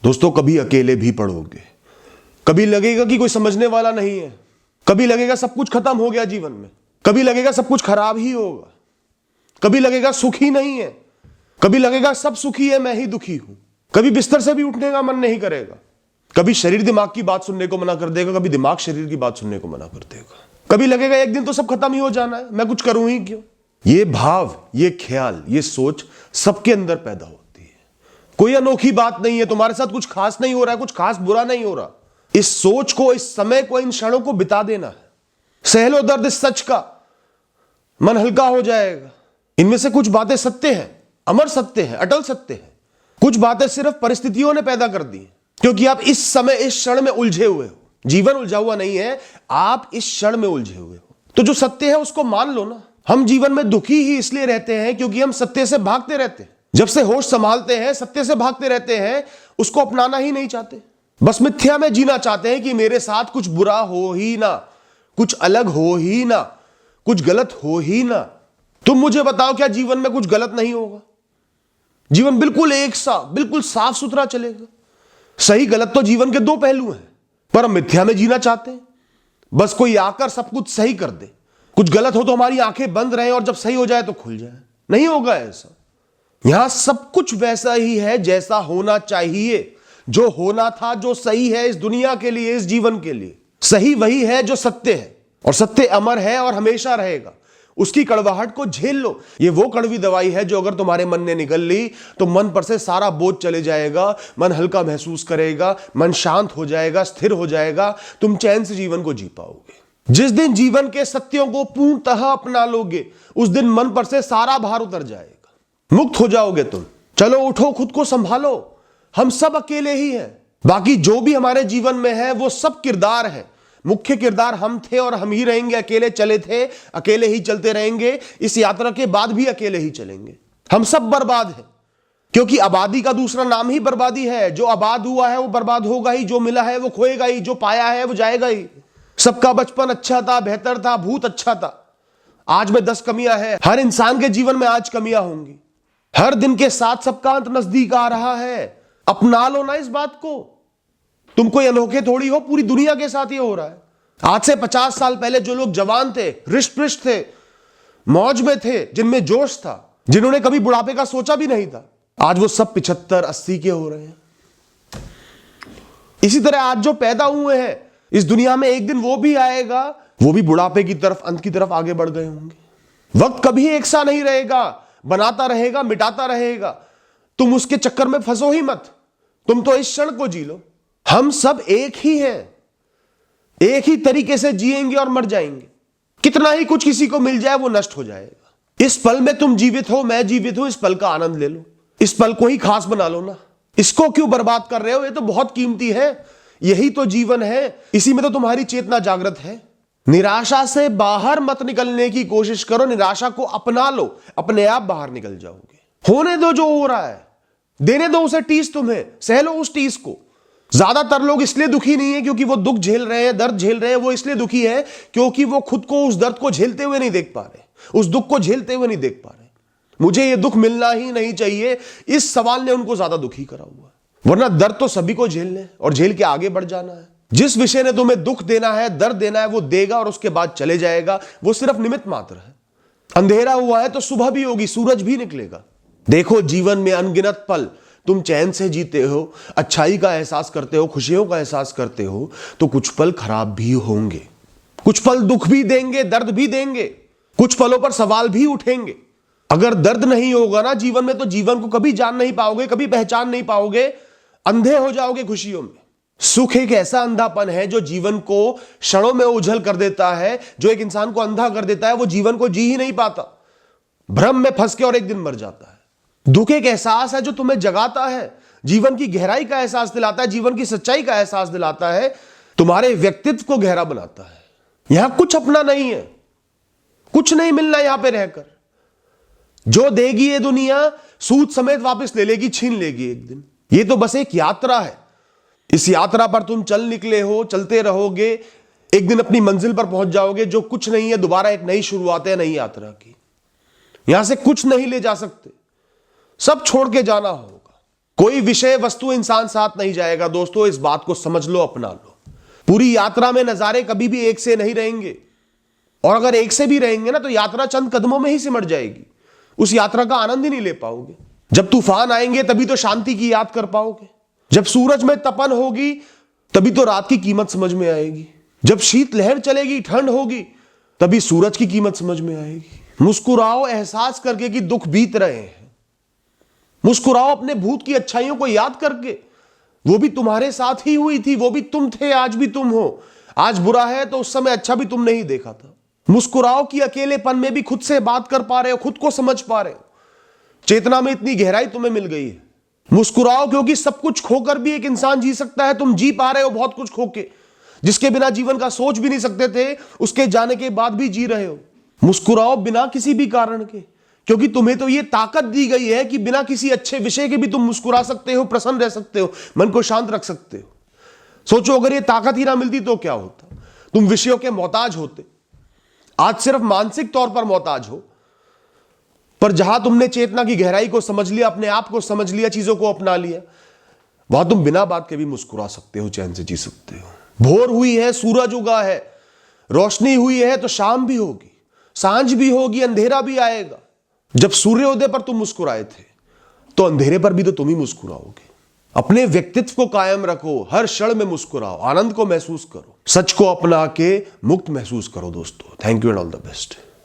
दोस्तों, कभी अकेले भी पढ़ोगे, कभी लगेगा कि कोई समझने वाला नहीं है, कभी लगेगा सब कुछ खत्म हो गया जीवन में, कभी लगेगा सब कुछ खराब ही होगा, कभी लगेगा सुख ही नहीं है, कभी लगेगा सब सुखी है, मैं ही दुखी हूं, कभी बिस्तर से भी उठने का मन नहीं करेगा, कभी शरीर दिमाग की बात सुनने को मना कर देगा, कभी दिमाग शरीर की बात सुनने को मना कर देगा, कभी लगेगा एक दिन तो सब खत्म ही हो जाना है, मैं कुछ करूं ही क्यों। ये भाव, ये ख्याल, ये सोच सबके अंदर पैदा होती है। कोई अनोखी बात नहीं है, तुम्हारे साथ कुछ खास नहीं हो रहा है, कुछ खास बुरा नहीं हो रहा। इस सोच को, इस समय को, इन क्षणों को बिता देना है। सह लो दर्द इस सच का, मन हल्का हो जाएगा। इनमें से कुछ बातें सत्य हैं, अमर सत्य हैं, अटल सत्य हैं। कुछ बातें सिर्फ परिस्थितियों ने पैदा कर दी हैं, क्योंकि आप इस समय, इस क्षण में उलझे हुए हो। जीवन उलझा हुआ नहीं है, आप इस क्षण में उलझे हुए हो। तो जो सत्य है उसको मान लो ना। हम जीवन में दुखी ही इसलिए रहते हैं क्योंकि हम सत्य से भागते रहते हैं। जब से होश संभालते हैं, सत्य से भागते रहते हैं, उसको अपनाना ही नहीं चाहते। बस मिथ्या में जीना चाहते हैं कि मेरे साथ कुछ बुरा हो ही ना, कुछ अलग हो ही ना, कुछ गलत हो ही ना। तुम मुझे बताओ, क्या जीवन में कुछ गलत नहीं होगा? जीवन बिल्कुल एक सा, बिल्कुल साफ सुथरा चलेगा। सही गलत तो जीवन के दो पहलू हैं, पर हम मिथ्या में जीना चाहते हैं। बस कोई आकर सब कुछ सही कर दे, कुछ गलत हो तो हमारी आंखें बंद रहें और जब सही हो जाए तो खुल जाए। नहीं होगा ऐसा। यहां सब कुछ वैसा ही है जैसा होना चाहिए। जो होना था, जो सही है इस दुनिया के लिए, इस जीवन के लिए, सही वही है जो सत्य है। और सत्य अमर है और हमेशा रहेगा। उसकी कड़वाहट को झेल लो। ये वो कड़वी दवाई है जो अगर तुम्हारे मन ने निगल ली तो मन पर से सारा बोझ चले जाएगा, मन हल्का महसूस करेगा, मन शांत हो जाएगा, स्थिर हो जाएगा, तुम चैन से जीवन को जी पाओगे। जिस दिन जीवन के सत्यों को पूर्णतः अपना लोगे, उस दिन मन पर से सारा भार उतर जाएगा, मुक्त हो जाओगे तुम। चलो उठो, खुद को संभालो। हम सब अकेले ही हैं। बाकी जो भी हमारे जीवन में है वो सब किरदार है। मुख्य किरदार हम थे और हम ही रहेंगे। अकेले चले थे, अकेले ही चलते रहेंगे। इस यात्रा के बाद भी अकेले ही चलेंगे। हम सब बर्बाद हैं, क्योंकि आबादी का दूसरा नाम ही बर्बादी है। जो आबाद हुआ है वो बर्बाद होगा ही, जो मिला है वो खोएगा ही, जो पाया है वो जाएगा ही। सबका बचपन अच्छा था, बेहतर था, भूत अच्छा था। आज में 10 कमियां हैं। हर इंसान के जीवन में आज कमियां होंगी। हर दिन के साथ सबका अंत नजदीक आ रहा है। अपना लो ना इस बात को। तुम कोई अनोखे थोड़ी हो, पूरी दुनिया के साथ ये हो रहा है। आज से 50 साल पहले जो लोग जवान थे, हृष्ट पुष्ट थे, मौज में थे, जिनमें जोश था, जिन्होंने कभी बुढ़ापे का सोचा भी नहीं था, आज वो सब 75, 80 के हो रहे हैं। इसी तरह आज जो पैदा हुए हैं इस दुनिया में, एक दिन वो भी आएगा, वो भी बुढ़ापे की तरफ, अंत की तरफ आगे बढ़ गए होंगे। वक्त कभी एक सा नहीं रहेगा, बनाता रहेगा, मिटाता रहेगा। तुम उसके चक्कर में फंसो ही मत। तुम तो इस क्षण को जी लो। हम सब एक ही हैं, एक ही तरीके से जिएंगे और मर जाएंगे। कितना ही कुछ किसी को मिल जाए वो नष्ट हो जाएगा। इस पल में तुम जीवित हो, मैं जीवित हूं, इस पल का आनंद ले लो। इस पल को ही खास बना लो ना। इसको क्यों बर्बाद कर रहे हो? ये तो बहुत कीमती है। यही तो जीवन है, इसी में तो तुम्हारी चेतना जागृत है। निराशा से बाहर मत निकलने की कोशिश करो। निराशा को अपना लो, अपने आप बाहर निकल जाओगे। होने दो जो हो रहा है, देने दो उसे टीस तुम्हें, सह लो उस टीस को। ज्यादातर लोग इसलिए दुखी नहीं है क्योंकि वो दुख झेल रहे हैं, दर्द झेल रहे हैं। वो इसलिए दुखी है क्योंकि वो खुद को उस दर्द को झेलते हुए नहीं देख पा रहे, उस दुख को झेलते हुए नहीं देख पा रहे। मुझे ये दुख मिलना ही नहीं चाहिए, इस सवाल ने उनको ज्यादा दुखी करा हुआ है। वरना दर्द तो सभी को झेलने और झेल के आगे बढ़ जाना है। जिस विषय ने तुम्हें दुख देना है, दर्द देना है, वो देगा और उसके बाद चले जाएगा। वो सिर्फ निमित्त मात्र है। अंधेरा हुआ है तो सुबह भी होगी, सूरज भी निकलेगा। देखो, जीवन में अनगिनत पल तुम चैन से जीते हो, अच्छाई का एहसास करते हो, खुशियों का एहसास करते हो, तो कुछ पल खराब भी होंगे। कुछ पल दुख भी देंगे, दर्द भी देंगे। कुछ पलों पर सवाल भी उठेंगे। अगर दर्द नहीं होगा ना जीवन में, तो जीवन को कभी जान नहीं पाओगे, कभी पहचान नहीं पाओगे। अंधे हो जाओगे खुशियों में। सुख एक ऐसा अंधापन है जो जीवन को क्षणों में उछल कर देता है। जो एक इंसान को अंधा कर देता है, वो जीवन को जी ही नहीं पाता, भ्रम में फंस के और एक दिन मर जाता है। दुख एक एहसास है जो तुम्हें जगाता है, जीवन की गहराई का एहसास दिलाता है, जीवन की सच्चाई का एहसास दिलाता है, तुम्हारे व्यक्तित्व को गहरा बनाता है। यहां कुछ अपना नहीं है, कुछ नहीं मिलना यहां पे रहकर। जो देगी ये दुनिया सूद समेत वापस ले लेगी, छीन लेगी एक दिन। ये तो बस एक यात्रा है। इस यात्रा पर तुम चल निकले हो, चलते रहोगे, एक दिन अपनी मंजिल पर पहुंच जाओगे। जो कुछ नहीं है, दोबारा एक नई शुरुआत है, नई यात्रा की। यहां से कुछ नहीं ले जा सकते, सब छोड़ के जाना होगा। कोई विषय वस्तु इंसान साथ नहीं जाएगा दोस्तों, इस बात को समझ लो, अपना लो। पूरी यात्रा में नजारे कभी भी एक से नहीं रहेंगे, और अगर एक से भी रहेंगे ना तो यात्रा चंद कदमों में ही सिमट जाएगी, उस यात्रा का आनंद ही नहीं ले पाओगे। जब तूफान आएंगे तभी तो शांति की याद कर पाओगे, जब सूरज में तपन होगी तभी तो रात की कीमत समझ में आएगी, जब शीत लहर चलेगी, ठंड होगी, तभी सूरज की कीमत समझ में आएगी। मुस्कुराओ एहसास करके कि दुख बीत रहे हैं, मुस्कुराओ अपने भूत की अच्छाइयों को याद करके, वो भी तुम्हारे साथ ही हुई थी, वो भी तुम थे, आज भी तुम हो। आज बुरा है तो उस समय अच्छा भी तुमने ही देखा था। मुस्कुराओ कि अकेलेपन में भी खुद से बात कर पा रहे हो, खुद को समझ पा रहे हो, चेतना में इतनी गहराई तुम्हें मिल गई है। मुस्कुराओ क्योंकि सब कुछ खोकर भी एक इंसान जी सकता है, तुम जी पा रहे हो बहुत कुछ खोके, जिसके बिना जीवन का सोच भी नहीं सकते थे, उसके जाने के बाद भी जी रहे हो। मुस्कुराओ बिना किसी भी कारण के, क्योंकि तुम्हें तो ये ताकत दी गई है कि बिना किसी अच्छे विषय के भी तुम मुस्कुरा सकते हो, प्रसन्न रह सकते हो, मन को शांत रख सकते हो। सोचो अगर ये ताकत ही ना मिलती तो क्या होता, तुम विषयों के मोहताज होते। आज सिर्फ मानसिक तौर पर मोहताज हो, पर जहां तुमने चेतना की गहराई को समझ लिया, अपने आप को समझ लिया, चीजों को अपना लिया, वहां तुम बिना बात के भी मुस्कुरा सकते हो, चैन से जी सकते हो। भोर हुई है, सूरज उगा है, रोशनी हुई है तो शाम भी होगी, सांझ भी होगी, अंधेरा भी आएगा। जब सूर्योदय पर तुम मुस्कुराए थे तो अंधेरे पर भी तो तुम ही मुस्कुराओगे। अपने व्यक्तित्व को कायम रखो, हर क्षण में मुस्कुराओ, आनंद को महसूस करो, सच को अपना के मुक्त महसूस करो दोस्तों। Thank you and all the best.